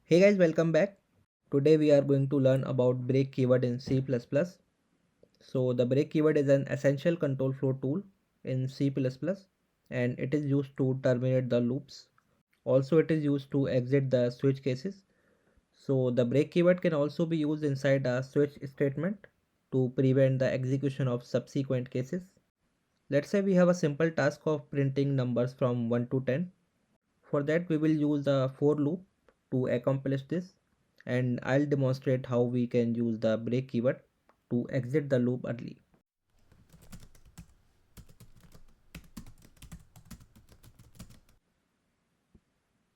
Hey guys, welcome back. Today we are going to learn about break keyword in C++. So the break keyword is an essential control flow tool in C++ and it is used to terminate the loops. Also it is used to exit the switch cases. So the break keyword can also be used inside a switch statement to prevent the execution of subsequent cases. Let's say we have a simple task of printing numbers from 1 to 10. For that we will use the for loop to accomplish this, and I'll demonstrate how we can use the break keyword to exit the loop early.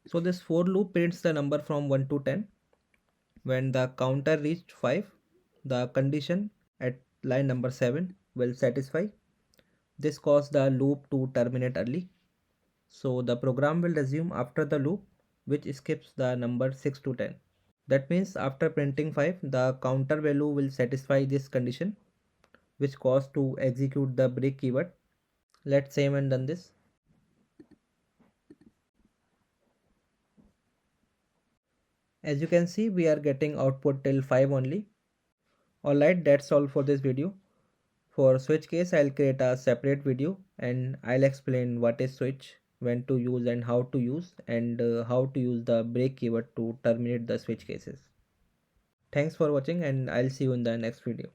So this for loop prints the number from 1 to 10. When the counter reached 5, the condition at line number 7 will satisfy. This causes the loop to terminate early. So the program will resume after the loop, which skips the number 6 to 10. That means after printing 5, the counter value will satisfy this condition, which cause to execute the break keyword. Let's save and done this. As you can see, we are getting output till 5 only. Alright, that's all for this video. For switch case, I'll create a separate video and I'll explain what is switch, when to use and how to use, and how to use the break keyword to terminate the switch cases. Thanks for watching and I'll see you in the next video.